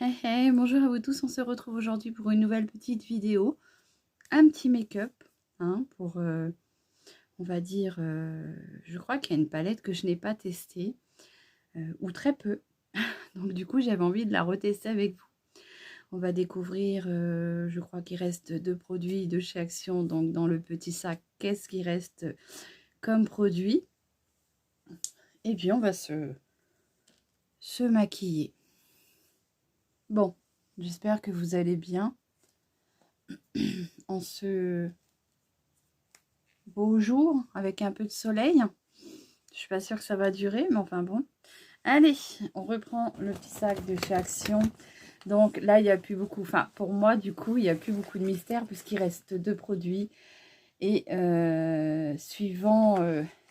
Hey hey, bonjour à vous tous, on se retrouve aujourd'hui pour une nouvelle petite vidéo, un petit make-up, hein, pour, on va dire, je crois qu'il y a une palette que je n'ai pas testée, ou très peu, donc du coup j'avais envie de la retester avec vous. On va découvrir, je crois qu'il reste 2 produits de chez Action, donc dans le petit sac, qu'est-ce qui reste comme produit? Et puis on va se maquiller. Bon, j'espère que vous allez bien en ce beau jour avec un peu de soleil. Je suis pas sûre que ça va durer, mais enfin bon. Allez, on reprend le petit sac de chez Action. Donc là, il n'y a plus beaucoup. Enfin, pour moi, du coup, il n'y a plus beaucoup de mystère puisqu'il reste 2 produits. Et suivant...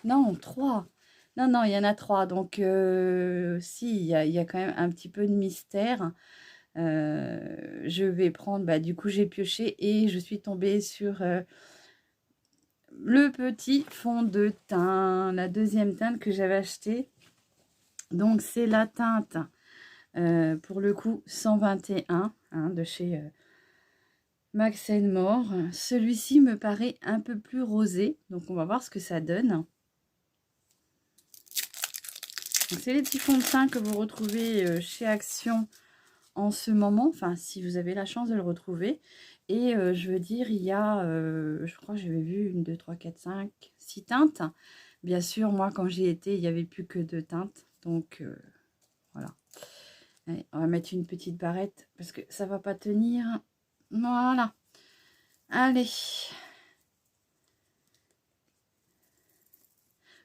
non, 3. Non, non, il y en a 3. Donc, si, il y a quand même un petit peu de mystère. Je vais prendre... Bah, du coup, j'ai pioché et je suis tombée sur... le petit fond de teint, la deuxième teinte que j'avais acheté. Donc c'est la teinte pour le coup 121 hein, de chez Max More. Celui-ci me paraît un peu plus rosé, donc on va voir ce que ça donne. C'est les petits fonds de teint que vous retrouvez chez Action en ce moment, enfin si vous avez la chance de le retrouver. Et je veux dire, il y a, je crois que j'avais vu 1, 2, 3, 4, 5, 6 teintes. Bien sûr, moi quand j'y étais, il n'y avait plus que 2 teintes. Donc voilà. Allez, on va mettre une petite barrette parce que ça va pas tenir. Voilà. Allez.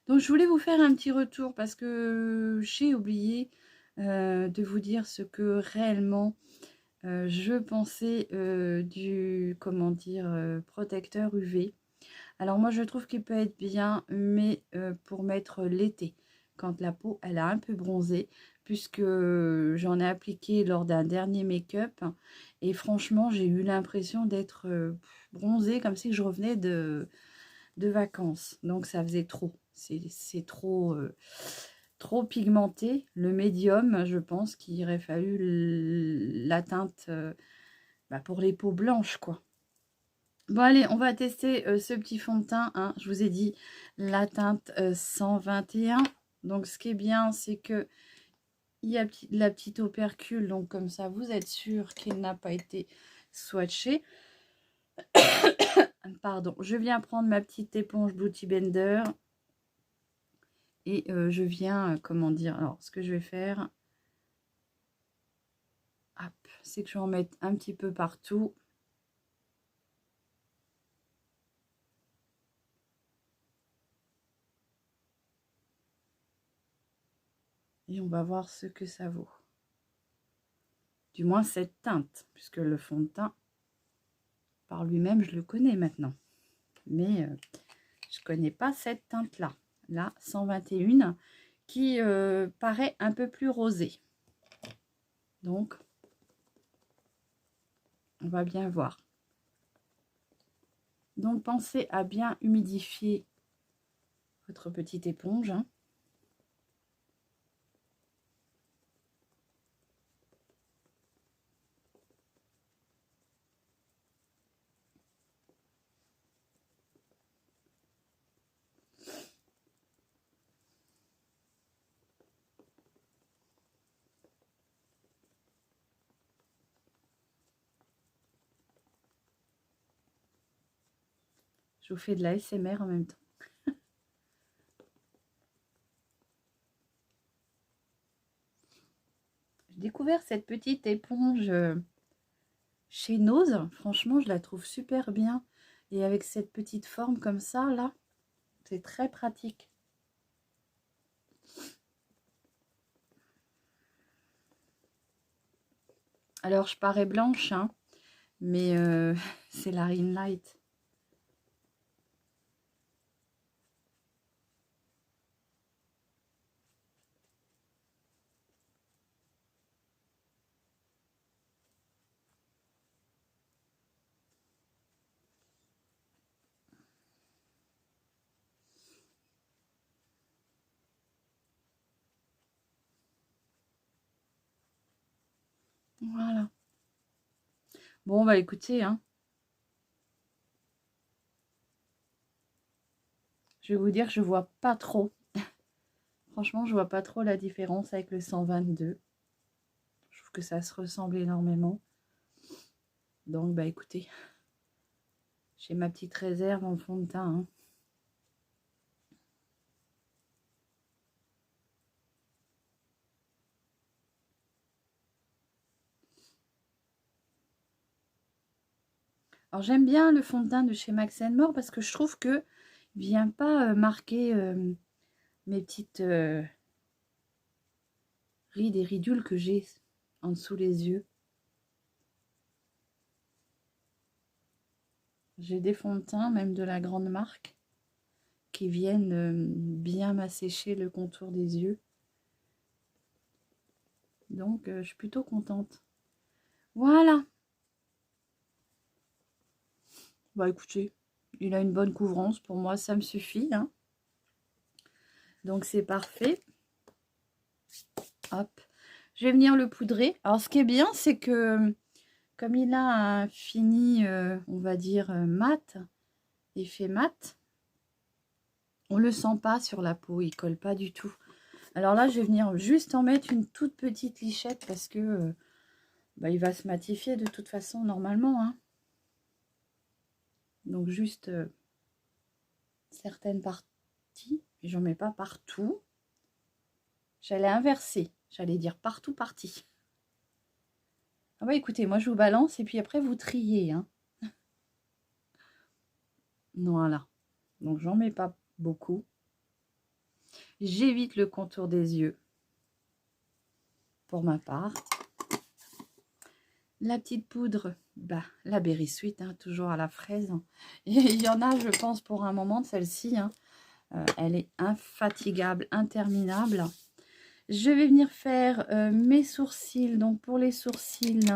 Donc je voulais vous faire un petit retour parce que j'ai oublié de vous dire ce que réellement je pensais du, comment dire, protecteur UV. Alors moi je trouve qu'il peut être bien, mais pour mettre l'été, quand la peau elle a un peu bronzé, puisque j'en ai appliqué lors d'un dernier make-up, et franchement j'ai eu l'impression d'être bronzée comme si je revenais de vacances. Donc ça faisait trop, c'est trop, trop pigmenté. Le médium, je pense qu'il aurait fallu la teinte bah, pour les peaux blanches quoi. Bon allez, on va tester ce petit fond de teint, hein. Je vous ai dit la teinte 121. Donc ce qui est bien, c'est que il y a la petite opercule, donc comme ça vous êtes sûr qu'il n'a pas été swatché. Pardon, je viens prendre ma petite éponge Beauty Blender et je viens, comment dire, alors ce que je vais faire, c'est que je vais en mettre un petit peu partout. Et on va voir ce que ça vaut. Du moins cette teinte, puisque le fond de teint, par lui-même, je le connais maintenant. Mais je ne connais pas cette teinte-là. Là, 121, qui paraît un peu plus rosée. Donc, on va bien voir. Donc, pensez à bien humidifier votre petite éponge, hein. Je vous fais de la ASMR en même temps. J'ai découvert cette petite éponge chez Nose. Franchement, je la trouve super bien. Et avec cette petite forme comme ça, là, c'est très pratique. Alors, je parais blanche, hein, mais c'est la Ring Light. Voilà. Bon, bah écoutez, hein. Je vais vous dire que je vois pas trop. Franchement, je vois pas trop la différence avec le 122. Je trouve que ça se ressemble énormément. Donc, bah écoutez, j'ai ma petite réserve en fond de teint, hein. Alors, j'aime bien le fond de teint de chez Max More parce que je trouve que il vient pas marquer mes petites rides et ridules que j'ai en dessous les yeux. J'ai des fonds de teint, même de la grande marque, qui viennent bien m'assécher le contour des yeux. Donc, je suis plutôt contente. Voilà. Bah écoutez, il a une bonne couvrance. Pour moi, ça me suffit, hein. Donc, c'est parfait. Hop. Je vais venir le poudrer. Alors, ce qui est bien, c'est que comme il a un fini, on va dire, mat, effet mat, on ne le sent pas sur la peau. Il colle pas du tout. Alors là, je vais venir juste en mettre une toute petite lichette parce que bah, il va se matifier de toute façon normalement, hein. Donc juste certaines parties, j'en mets pas partout. J'allais inverser, j'allais dire partout partie. Ah bah écoutez, moi je vous balance et puis après vous triez, hein. Voilà, donc j'en mets pas beaucoup. J'évite le contour des yeux pour ma part. La petite poudre, bah, la Berry Sweet, hein, toujours à la fraise. Et il y en a, je pense, pour un moment de celle-ci, hein. Elle est infatigable, interminable. Je vais venir faire mes sourcils. Donc, pour les sourcils,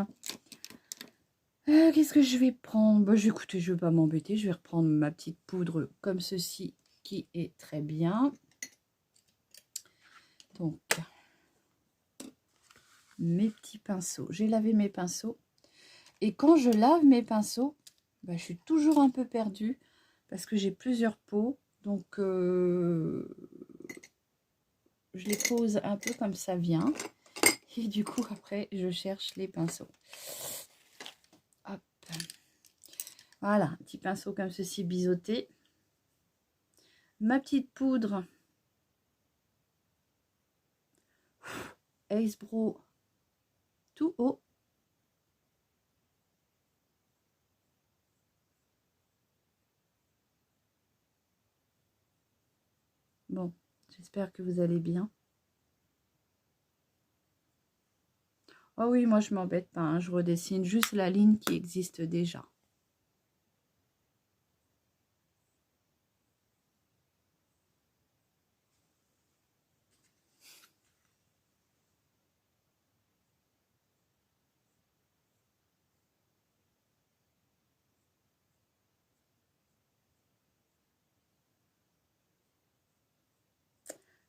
qu'est-ce que je vais prendre? Bah, écoutez, je ne vais pas m'embêter. Je vais reprendre ma petite poudre comme ceci, qui est très bien. Donc, mes petits pinceaux. J'ai lavé mes pinceaux. Et quand je lave mes pinceaux, bah, je suis toujours un peu perdue parce que j'ai plusieurs pots. Donc, je les pose un peu comme ça vient. Et du coup, après, je cherche les pinceaux. Hop. Voilà, un petit pinceau comme ceci biseauté. Ma petite poudre Ace Bro tout haut. Bon, j'espère que vous allez bien. Oh oui, moi je m'embête pas, hein, je redessine juste la ligne qui existe déjà.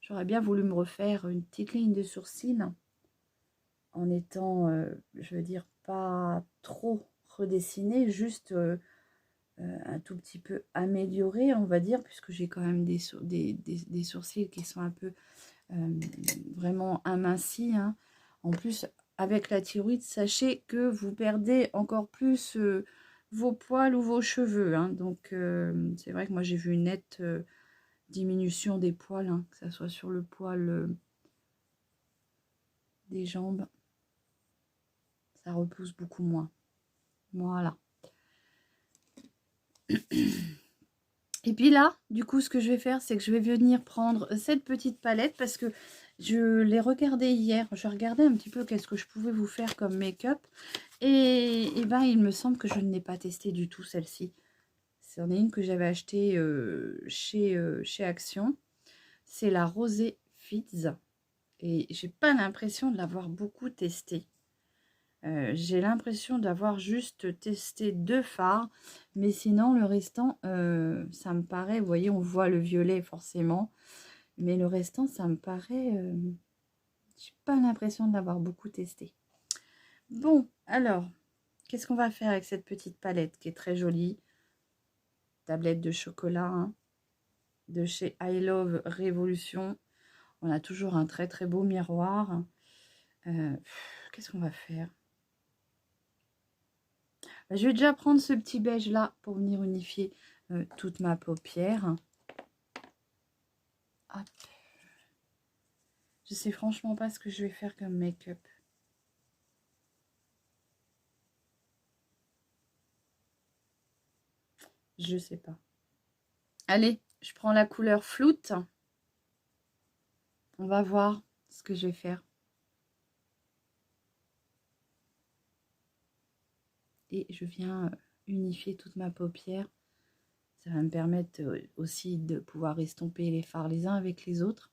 J'aurais bien voulu me refaire une petite ligne de sourcils en étant, je veux dire, pas trop redessinée, juste un tout petit peu améliorée, on va dire, puisque j'ai quand même des sourcils qui sont un peu vraiment amincis, hein. En plus, avec la thyroïde, sachez que vous perdez encore plus vos poils ou vos cheveux, hein. Donc, c'est vrai que moi, j'ai vu une nette diminution des poils, hein, que ce soit sur le poil des jambes. Ça repousse beaucoup moins. Voilà. Et puis là, du coup, ce que je vais faire, c'est que je vais venir prendre cette petite palette parce que je l'ai regardée hier. Je regardais un petit peu qu'est-ce que je pouvais vous faire comme make-up. Et ben, il me semble que je ne l'ai pas testée du tout, celle-ci. C'en est une que j'avais achetée chez Action. C'est la Rosé Fits. Et j'ai pas l'impression de l'avoir beaucoup testée. J'ai l'impression d'avoir juste testé 2 fards, mais sinon le restant, ça me paraît, vous voyez, on voit le violet forcément, mais le restant, ça me paraît, j'ai pas l'impression de l'avoir beaucoup testé. Bon, alors, qu'est-ce qu'on va faire avec cette petite palette qui est très jolie? Tablette de chocolat, hein, de chez I Love Révolution. On a toujours un très très beau miroir. Qu'est-ce qu'on va faire? Je vais déjà prendre ce petit beige là pour venir unifier toute ma paupière. Hop. Je sais franchement pas ce que je vais faire comme make-up. Je sais pas. Allez, je prends la couleur floute. On va voir ce que je vais faire. Et je viens unifier toute ma paupière. Ça va me permettre aussi de pouvoir estomper les fards les uns avec les autres.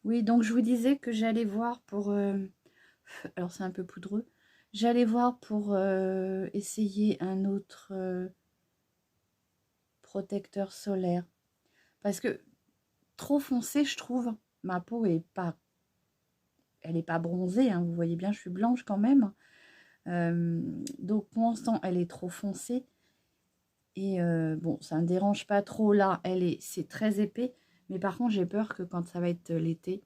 Oui, donc je vous disais que j'allais voir pour... alors c'est un peu poudreux. J'allais voir pour essayer un autre protecteur solaire. Parce que trop foncé, je trouve. Ma peau est pas... Elle n'est pas bronzée, hein, vous voyez bien, je suis blanche quand même. Donc pour l'instant, elle est trop foncée. Et bon, ça ne me dérange pas trop là. C'est très épais. Mais par contre, j'ai peur que quand ça va être l'été,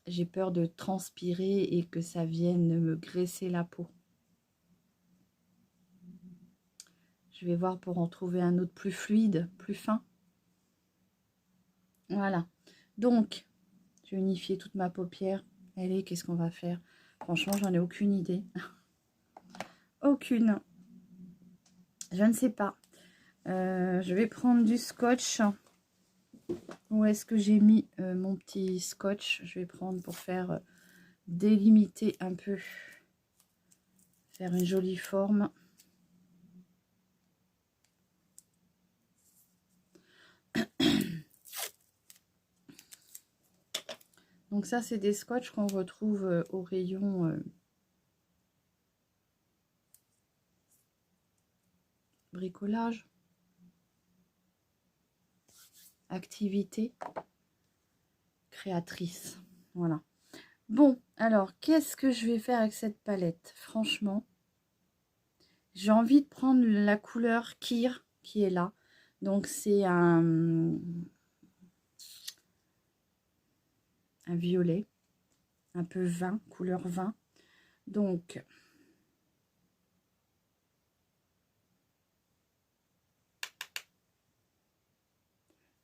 j'ai peur de transpirer et que ça vienne me graisser la peau. Je vais voir pour en trouver un autre plus fluide, plus fin. Voilà. Donc, je vais unifier toute ma paupière. Allez, qu'est-ce qu'on va faire? Franchement, j'en ai aucune idée. Aucune. Je ne sais pas. Je vais prendre du scotch. Où est-ce que j'ai mis mon petit scotch? Je vais prendre pour faire délimiter un peu. Faire une jolie forme. Donc ça, c'est des scotch qu'on retrouve au rayon bricolage, activité, créatrice. Voilà. Bon, alors, qu'est-ce que je vais faire avec cette palette? Franchement, j'ai envie de prendre la couleur Kir qui est là. Donc, c'est un violet, un peu vin, couleur vin. Donc,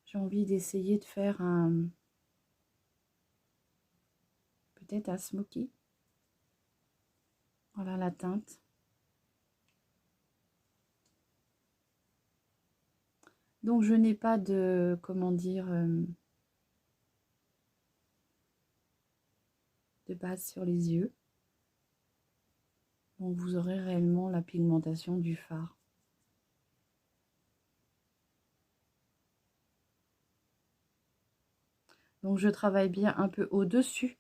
j'ai envie d'essayer de faire peut-être un smoky. Voilà la teinte. Donc, je n'ai pas de, comment dire, de base sur les yeux. Donc, vous aurez réellement la pigmentation du fard. Donc, je travaille bien un peu au-dessus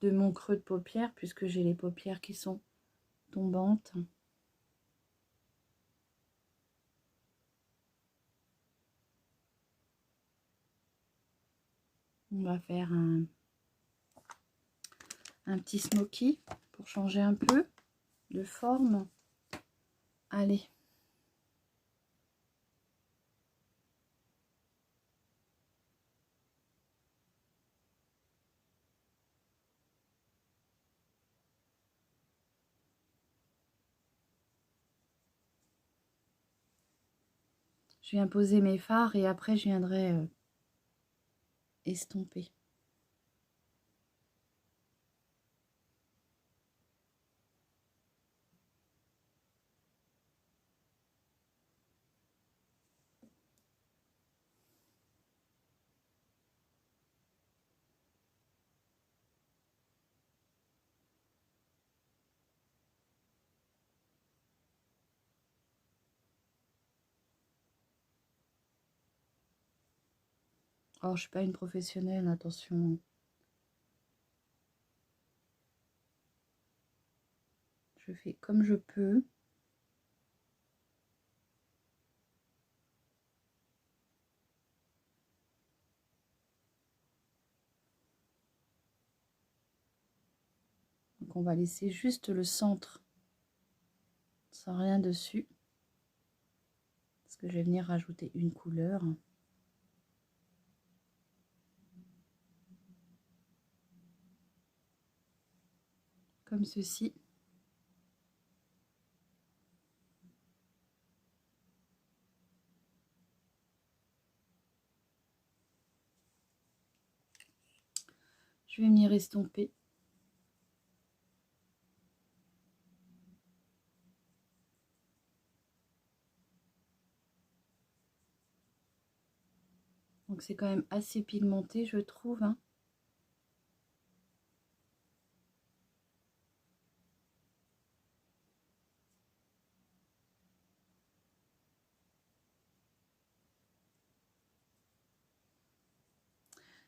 de mon creux de paupière puisque j'ai les paupières qui sont tombantes. On va faire un petit smoky pour changer un peu de forme. Allez. Je viens poser mes fards et après je viendrai estomper. Oh, je suis pas une professionnelle, attention. Je fais comme je peux. Donc on va laisser juste le centre sans rien dessus. Parce que je vais venir rajouter une couleur. Comme ceci. Je vais venir estomper. Donc c'est quand même assez pigmenté, je trouve, hein.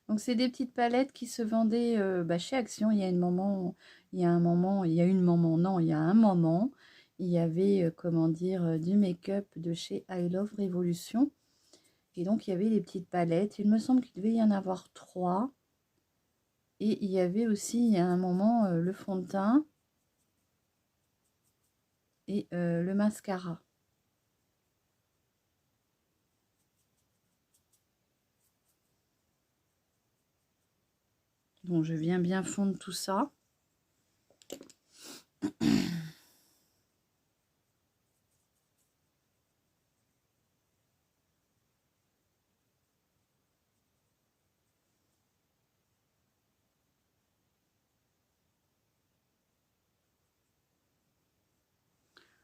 Donc c'est des petites palettes qui se vendaient chez Action. Il y a un moment, il y a un moment, il y avait comment dire du make-up de chez I Love Revolution. Et donc il y avait des petites palettes. Il me semble qu'il devait y en avoir 3. Et il y avait aussi, il y a un moment, le fond de teint et le mascara. Donc je viens bien fondre tout ça.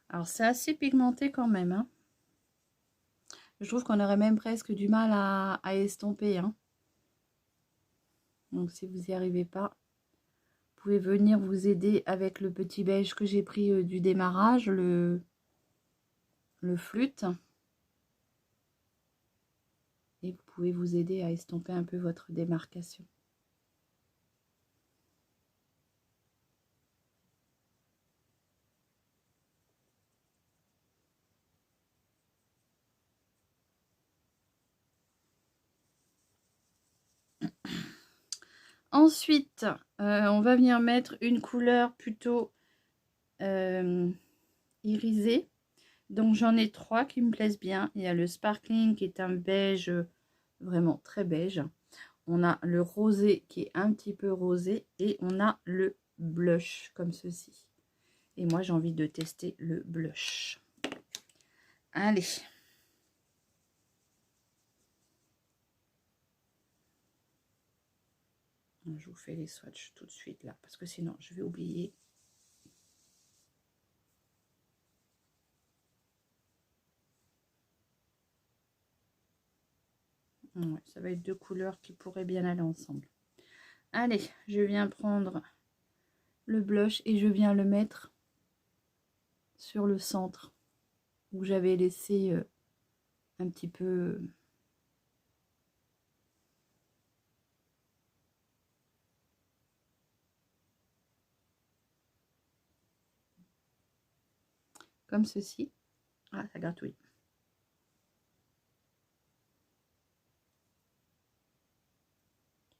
Alors c'est assez pigmenté quand même, hein. Je trouve qu'on aurait même presque du mal à estomper, hein. Donc si vous n'y arrivez pas, vous pouvez venir vous aider avec le petit beige que j'ai pris du démarrage, le flûte. Et vous pouvez vous aider à estomper un peu votre démarcation. Ensuite, on va venir mettre une couleur plutôt irisée. Donc j'en ai 3 qui me plaisent bien. Il y a le sparkling qui est un beige vraiment très beige. On a le rosé qui est un petit peu rosé. Et on a le blush comme ceci. Et moi j'ai envie de tester le blush. Allez. Je vous fais les swatchs tout de suite là. Parce que sinon je vais oublier. Ouais, ça va être 2 couleurs qui pourraient bien aller ensemble. Allez, je viens prendre le blush et je viens le mettre sur le centre où j'avais laissé un petit peu comme ceci. Ah, ça gratouille.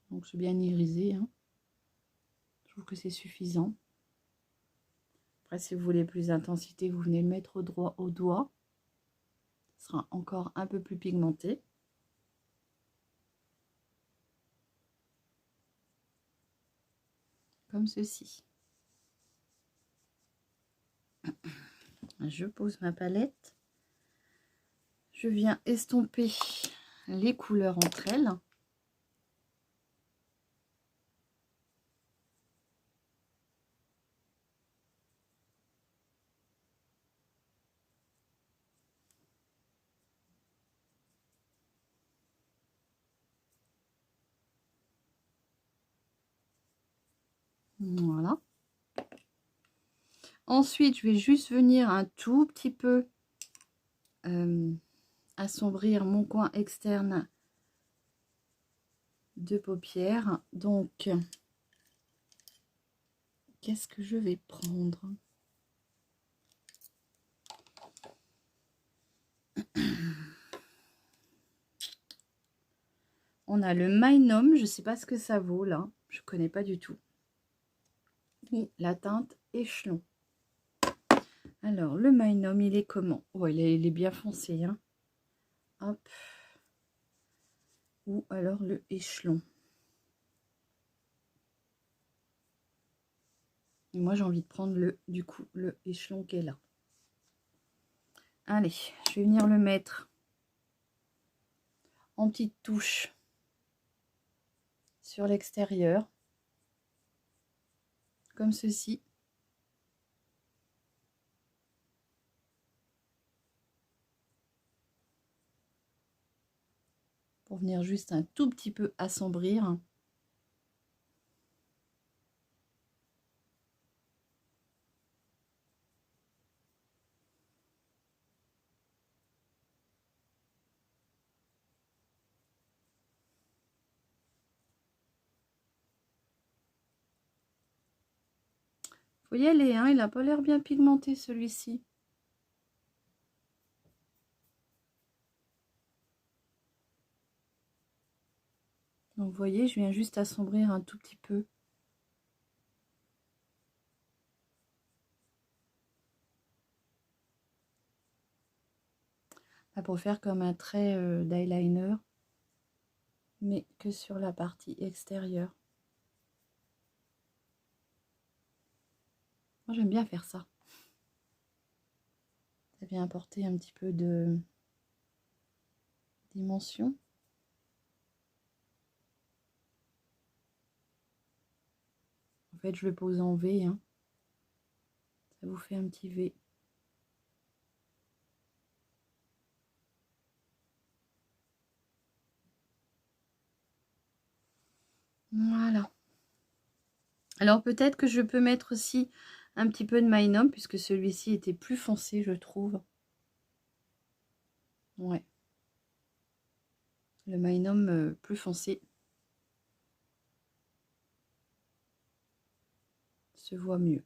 Donc c'est bien irisé, hein. Je trouve que c'est suffisant. Après, si vous voulez plus d'intensité, vous venez le mettre au doigt. Ce sera encore un peu plus pigmenté. Comme ceci. Je pose ma palette. Je viens estomper les couleurs entre elles. Voilà. Ensuite, je vais juste venir un tout petit peu assombrir mon coin externe de paupières. Donc, qu'est-ce que je vais prendre? On a le Magnum, je ne sais pas ce que ça vaut là, je ne connais pas du tout. Et la teinte Échelon. Alors, le Magnum, il est comment? Oh, il est bien foncé, hein. Hop. Ou alors le Échelon. Et moi, j'ai envie de prendre du coup, le Échelon qui est là. Allez, je vais venir le mettre en petite touche sur l'extérieur. Comme ceci. Pour venir juste un tout petit peu assombrir. Faut y aller, hein, il n'a pas l'air bien pigmenté celui-ci. Donc vous voyez, je viens juste assombrir un tout petit peu. Là, pour faire comme un trait d'eyeliner, mais que sur la partie extérieure. Moi j'aime bien faire ça. Ça vient apporter un petit peu de dimension. En fait, je le pose en V, hein. Ça vous fait un petit V. Voilà. Alors peut-être que je peux mettre aussi un petit peu de Magnum, puisque celui-ci était plus foncé, je trouve. Ouais. Le Magnum plus foncé se voit mieux.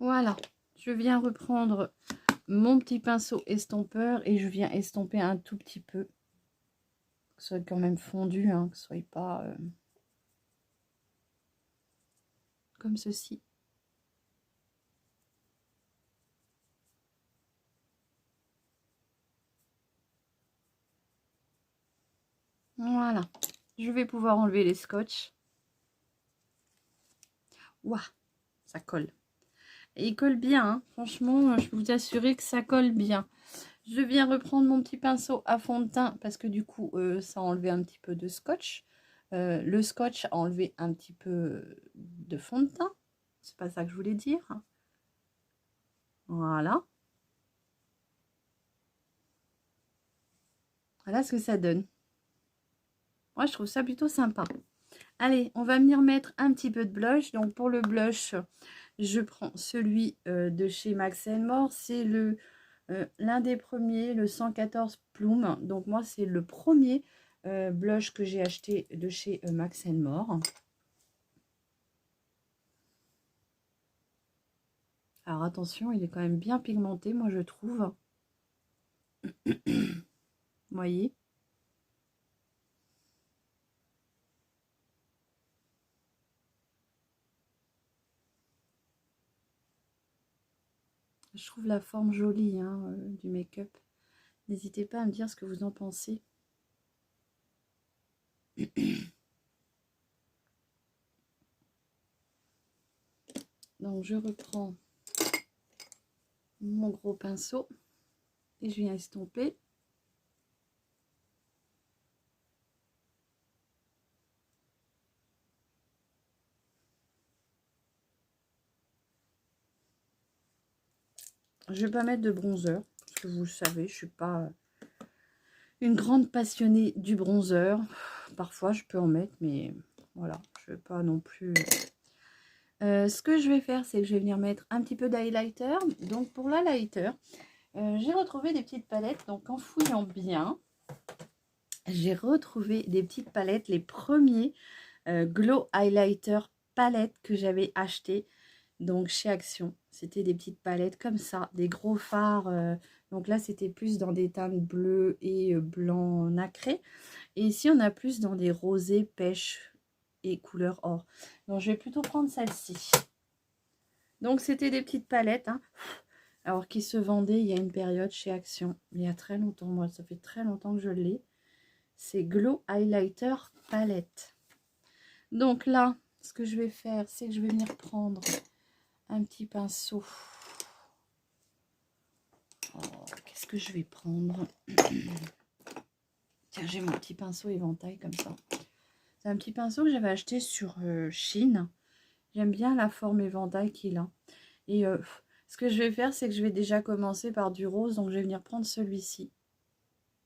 Voilà, je viens reprendre mon petit pinceau estompeur et je viens estomper un tout petit peu. Que ce soit quand même fondu, hein, que ce soit pas comme ceci. Voilà, je vais pouvoir enlever les scotch. Ouah, ça colle. Et il colle bien, hein. Franchement, je peux vous assurer que ça colle bien. Je viens reprendre mon petit pinceau à fond de teint parce que du coup, ça a enlevé un petit peu de scotch. Le scotch a enlevé un petit peu de fond de teint. C'est pas ça que je voulais dire. Voilà. Voilà ce que ça donne. Moi, je trouve ça plutôt sympa. Allez, on va venir mettre un petit peu de blush. Donc, pour le blush, je prends celui de chez Max More. C'est l'un des premiers, le 114 Plume. Donc, moi, c'est le premier blush que j'ai acheté de chez Max More. Alors, attention, il est quand même bien pigmenté, moi, je trouve. Vous voyez? Je trouve la forme jolie, hein, du make-up. N'hésitez pas à me dire ce que vous en pensez. Donc, je reprends mon gros pinceau et je viens estomper. Je vais pas mettre de bronzer, parce que vous le savez, je suis pas une grande passionnée du bronzer. Parfois, je peux en mettre, mais voilà, je vais pas non plus... ce que je vais faire, c'est que je vais venir mettre un petit peu d'highlighter. Donc, pour l'highlighter, j'ai retrouvé des petites palettes. Donc, en fouillant bien, j'ai retrouvé des petites palettes, les premiers Glow Highlighter palettes que j'avais acheté donc chez Action. C'était des petites palettes comme ça, des gros fards. Donc là, c'était plus dans des teintes bleues et blanc nacré. Et ici, on a plus dans des rosés pêche et couleur or. Donc, je vais plutôt prendre celle-ci. Donc, c'était des petites palettes, hein, alors qui se vendaient il y a une période chez Action. Il y a très longtemps, moi, ça fait très longtemps que je l'ai. C'est Glow Highlighter Palette. Donc là, ce que je vais faire, c'est que je vais venir prendre un petit pinceau. Oh, qu'est-ce que je vais prendre? Tiens, j'ai mon petit pinceau éventail comme ça. C'est un petit pinceau que j'avais acheté sur Chine. J'aime bien la forme éventail qu'il a. Et ce que je vais faire, c'est que je vais déjà commencer par du rose. Donc, je vais venir prendre celui-ci.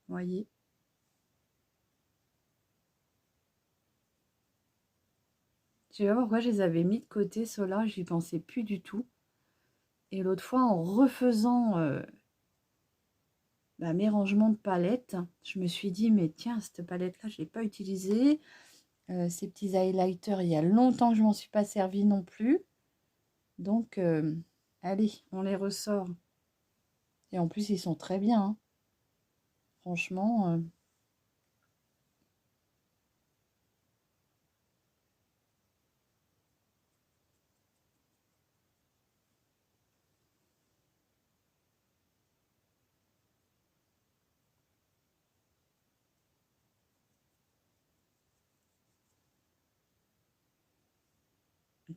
Vous voyez? Je sais pas pourquoi je les avais mis de côté, ceux-là. J'y pensais plus du tout. Et l'autre fois, en refaisant mes rangements de palettes, je me suis dit, mais tiens, cette palette-là, je ne l'ai pas utilisée. Ces petits highlighters, il y a longtemps que je m'en suis pas servi non plus. Donc, allez, on les ressort. Et en plus, ils sont très bien. Hein. Franchement.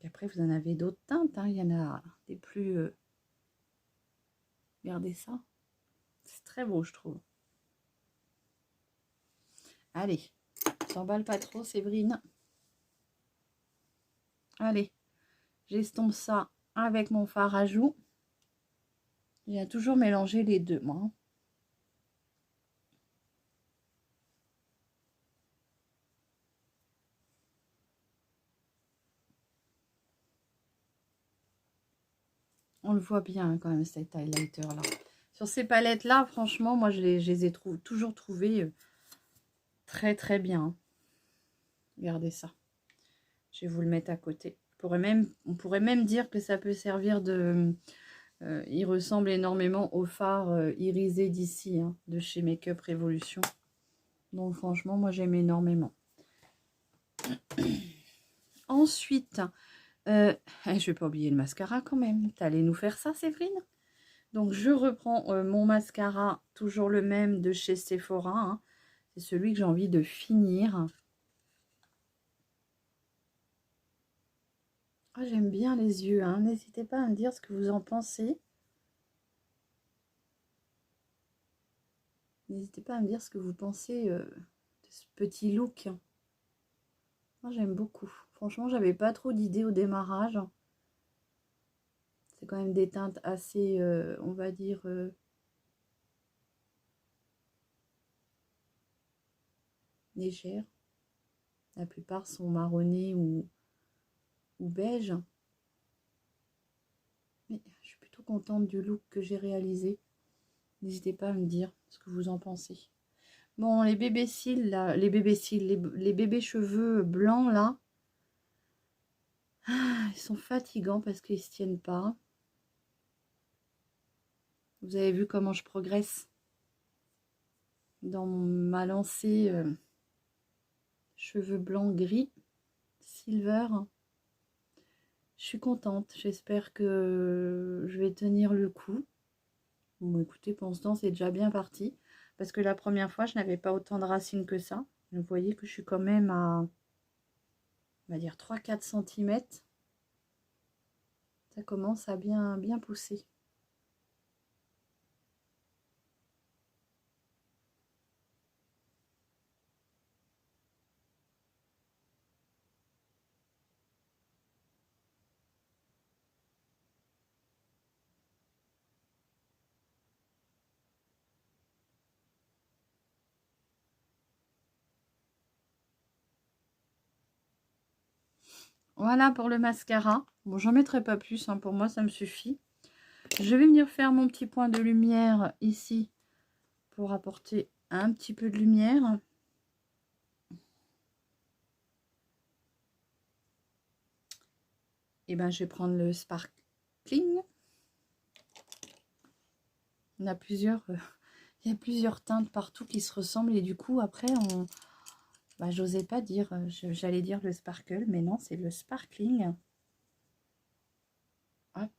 Et après, vous en avez d'autres teintes. Hein. Il y en a des plus... Regardez ça. C'est très beau, je trouve. Allez, s'emballe pas trop, Séverine. Allez, j'estompe ça avec mon fard à joues. J'ai toujours mélangé les deux, moi. Hein. On le voit bien quand même, cet highlighter-là. Sur ces palettes-là, franchement, moi, je les ai toujours trouvées très, très bien. Regardez ça. Je vais vous le mettre à côté. On pourrait même dire que ça peut servir de... il ressemble énormément au fard irisé d'ici, hein, de chez Make Up Révolution. Donc, franchement, moi, j'aime énormément. Ensuite, je vais pas oublier le mascara quand même. T'allais nous faire ça, Séverine? Donc, je reprends mon mascara, toujours le même de chez Sephora. Hein. C'est celui que j'ai envie de finir. Ah, j'aime bien les yeux. Hein. N'hésitez pas à me dire ce que vous en pensez. N'hésitez pas à me dire ce que vous pensez de ce petit look. Moi, j'aime beaucoup. Franchement, j'avais pas trop d'idées au démarrage. C'est quand même des teintes assez, on va dire... légères. La plupart sont marronnés ou beige. Mais je suis plutôt contente du look que j'ai réalisé. N'hésitez pas à me dire ce que vous en pensez. Bon, les bébés cils, là, les bébés cheveux blancs, là, ils sont fatigants parce qu'ils ne se tiennent pas. Vous avez vu comment je progresse dans ma lancée cheveux blancs gris, silver. Je suis contente. J'espère que je vais tenir le coup. Bon, écoutez, pour l'instant, c'est déjà bien parti. Parce que la première fois, je n'avais pas autant de racines que ça. Vous voyez que je suis quand même à, on va dire, 3-4 cm. Ça commence à bien pousser. Voilà pour le mascara. Bon, j'en mettrai pas plus, hein, pour moi ça me suffit. Je vais venir faire mon petit point de lumière ici pour apporter un petit peu de lumière. Et ben je vais prendre le sparkling. On a plusieurs, il y a plusieurs teintes partout qui se ressemblent et du coup après on, bah, j'osais pas dire, j'allais dire le sparkle, mais non, c'est le sparkling. Hop.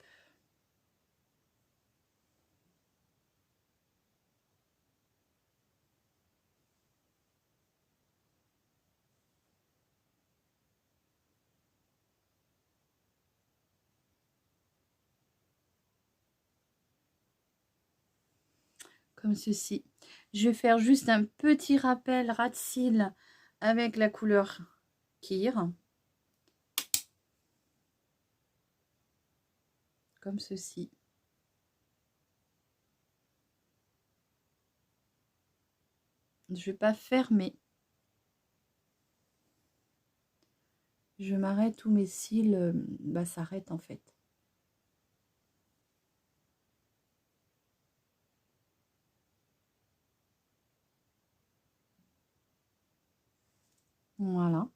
Comme ceci. Je vais faire juste un petit rappel ras de cils avec la couleur Kir. Comme ceci. Je vais pas fermer. Je m'arrête où mes cils bah, s'arrêtent en fait. Voilà.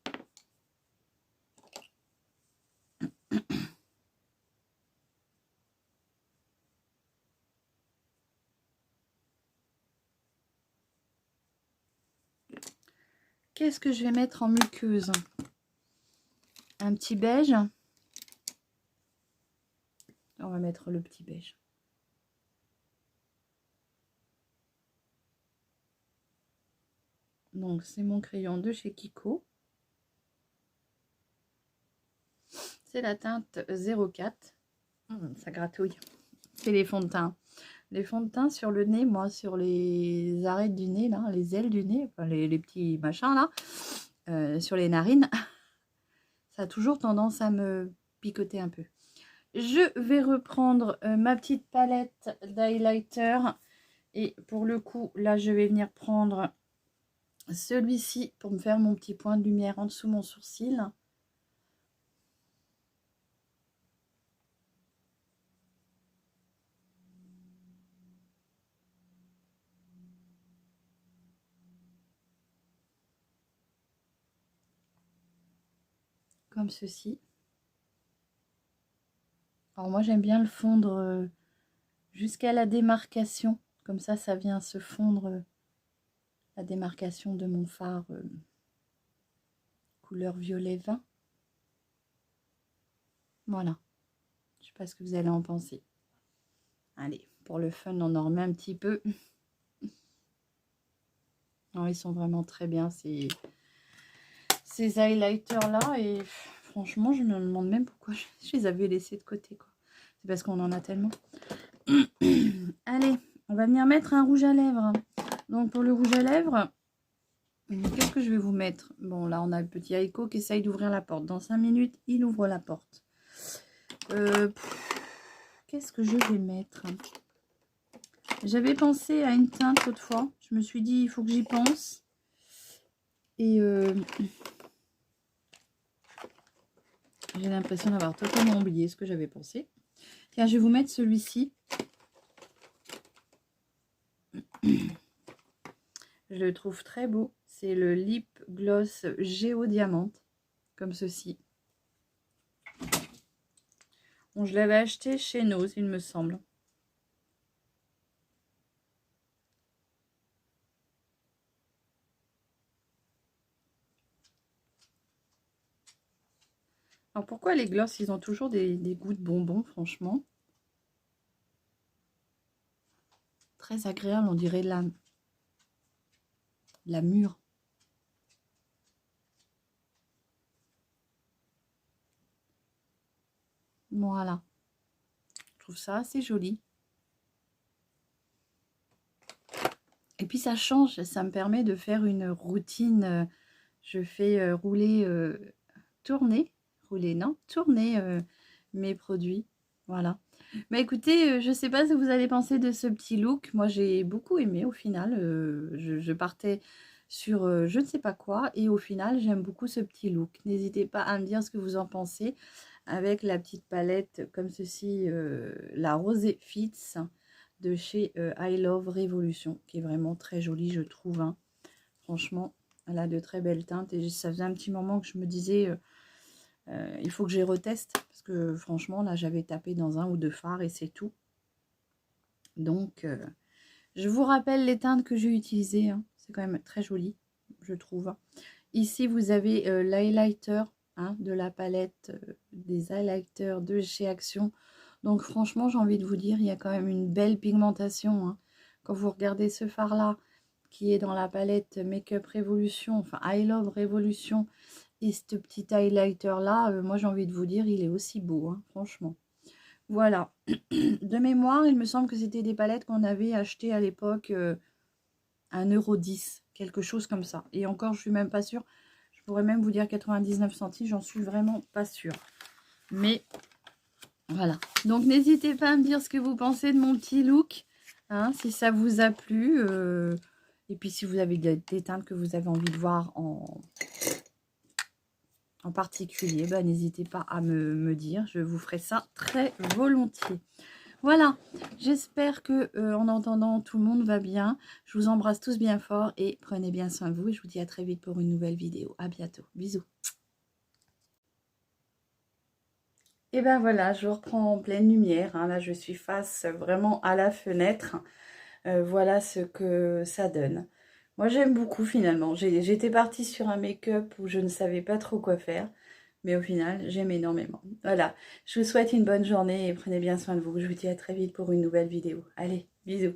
Qu'est-ce que je vais mettre en muqueuse? Un petit beige. On va mettre le petit beige. Donc, c'est mon crayon de chez Kiko. C'est la teinte 04. Ça gratouille. C'est les fonds de teint. Les fonds de teint sur le nez, moi, sur les arêtes du nez, là, les ailes du nez, enfin, les petits machins, là, sur les narines, ça a toujours tendance à me picoter un peu. Je vais reprendre ma petite palette d'highlighter. Et pour le coup, là, je vais venir prendre celui-ci pour me faire mon petit point de lumière en dessous mon sourcil. Comme ceci. Alors moi, j'aime bien le fondre jusqu'à la démarcation. Comme ça vient se fondre la démarcation de mon fard couleur violet vin. Voilà. Je sais pas ce que vous allez en penser. Allez, pour le fun, on en remet un petit peu. Non, ils sont vraiment très bien, ces highlighters-là. Et franchement, je me demande même pourquoi je les avais laissés de côté, quoi. C'est parce qu'on en a tellement. Allez, on va venir mettre un rouge à lèvres. Donc, pour le rouge à lèvres, qu'est-ce que je vais vous mettre? Bon, là, on a le petit Aiko qui essaye d'ouvrir la porte. Dans 5 minutes, il ouvre la porte. Qu'est-ce que je vais mettre? J'avais pensé à une teinte autrefois. Je me suis dit, il faut que j'y pense. Et j'ai l'impression d'avoir totalement oublié ce que j'avais pensé. Tiens, je vais vous mettre celui-ci. Je le trouve très beau. C'est le Lip Gloss Géo Diamante. Comme ceci. Bon, je l'avais acheté chez Nose, il me semble. Alors pourquoi les glosses, ils ont toujours des goûts de bonbons, franchement. Très agréable, on dirait la mûre. Voilà. Je trouve ça assez joli. Et puis ça change, ça me permet de faire une routine. Je fais tourner mes produits. Voilà. Mais écoutez, je ne sais pas ce que vous allez penser de ce petit look. Moi, j'ai beaucoup aimé au final. Je partais sur je ne sais pas quoi. Et au final, j'aime beaucoup ce petit look. N'hésitez pas à me dire ce que vous en pensez avec la petite palette comme ceci, la Rosé Fits de chez I Love Revolution, qui est vraiment très jolie, je trouve. Hein. Franchement, elle a de très belles teintes et ça faisait un petit moment que je me disais, il faut que je reteste parce que franchement, là, j'avais tapé dans un ou deux fards et c'est tout. Donc, je vous rappelle les teintes que j'ai utilisées. Hein. C'est quand même très joli, je trouve. Ici, vous avez l'highlighter hein, de la palette des highlighters de chez Action. Donc, franchement, j'ai envie de vous dire, il y a quand même une belle pigmentation. Hein. Quand vous regardez ce fard-là, qui est dans la palette Makeup Revolution, enfin I Love Revolution, et ce petit highlighter-là, moi, j'ai envie de vous dire, il est aussi beau, hein, franchement. Voilà. De mémoire, il me semble que c'était des palettes qu'on avait achetées à l'époque 1,10 €, quelque chose comme ça. Et encore, je suis même pas sûre. Je pourrais même vous dire 99 centimes, j'en suis vraiment pas sûre. Mais voilà. Donc, n'hésitez pas à me dire ce que vous pensez de mon petit look. Hein, si ça vous a plu. Et puis, si vous avez des teintes que vous avez envie de voir en particulier, bah, n'hésitez pas à me dire. Je vous ferai ça très volontiers. Voilà, j'espère que en entendant tout le monde va bien. Je vous embrasse tous bien fort et prenez bien soin de vous. Et je vous dis à très vite pour une nouvelle vidéo. À bientôt. Bisous. Et ben voilà, je reprends en pleine lumière. Hein. Là, je suis face vraiment à la fenêtre. Voilà ce que ça donne. Moi, j'aime beaucoup finalement. J'étais partie sur un make-up où je ne savais pas trop quoi faire. Mais au final, j'aime énormément. Voilà, je vous souhaite une bonne journée et prenez bien soin de vous. Je vous dis à très vite pour une nouvelle vidéo. Allez, bisous.